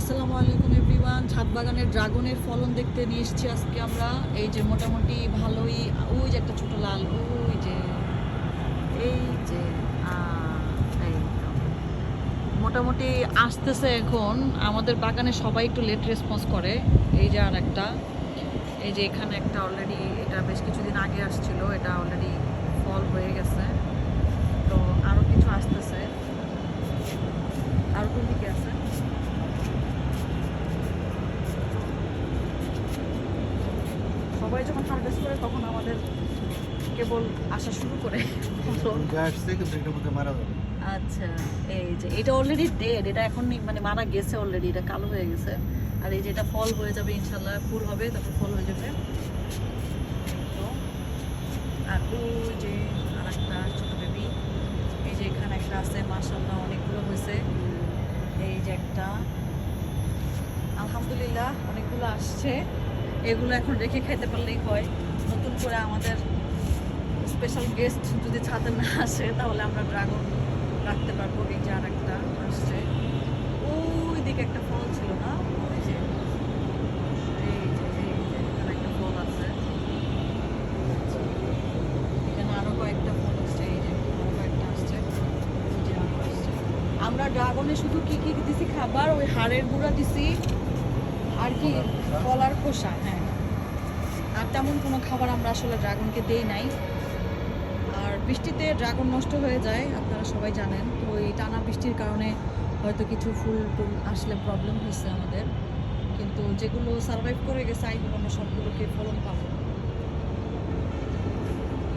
আসসালামু আলাইকুম এভরিওয়ান। ছাদ বাগানের ড্রাগনের ফলন দেখতে নিয়ে এসেছি আজকে আমরা। এই যে মোটামুটি ভালোই, ওই যে একটা ছোট লাল, ওই যে এই যে এই তো। মোটামুটি আসতেছে এখন। আমাদের বাগানে সবাই একটু লেট রেসপন্স করে। এই যে আর একটা, এই যে এখানে একটা অলরেডি, এটা বেশ কিছুদিন আগে আসছিল, এটা অলরেডি ফল হয়ে গেছে। তো আরও কিছু আসতেছে, আরও কোন দিকে আছে। সবাই যখন হারভেস্ট করে তখন আমাদের কেবল আসা শুরু করে। আচ্ছা, এই যে এটা অলরেডি ডেড, এটা এখন মানে মারা গেছে অলরেডি, এটা কালো হয়ে গেছে। আর এই যে এটা ফল হয়ে যাবে ইনশাল্লাহ, ফুল হবে তারপর ফল হয়ে যাবে। তো আর ওই যে আর একটা ছোট বেবি, এই যে এখানে একটা আছে, মাশাআল্লাহ অনেকগুলো হয়েছে। এই যে একটা, আলহামদুলিল্লাহ অনেকগুলো আসছে। এগুলো এখন রেখে খাইতে পারলেই হয়। নতুন করে আমাদের স্পেশাল গেস্ট যদি ছাদে না আসে তাহলে আমরা ড্রাগন রাখতে পারবো। এই যে আর একটা আসছে, ওই দিকে একটা ফল ছিল না, ওই যে এখানে একটা ফল আছে, এখানে আরো কয়েকটা ফল আসছে, এই যে আরো কয়েকটা আসছে, এই যে আরো আসছে। আমরা ড্রাগনে শুধু কি কি দিছি খাবার, ওই হাড়ের গুঁড়া দিছি আর কি কলার খোসা। হ্যাঁ, আর তেমন কোনো খাবার আমরা আসলে ড্রাগনকে দেই নাই। আর বৃষ্টিতে ড্রাগন নষ্ট হয়ে যায়, আপনারা সবাই জানেন। তো এই টানা বৃষ্টির কারণে হয়তো কিছু ফুল টুল আসলে প্রবলেম হয়েছে আমাদের, কিন্তু যেগুলো সার্ভাইভ করে গেছে, আইগুলো আমরা সবগুলোকে ফলন পাবো।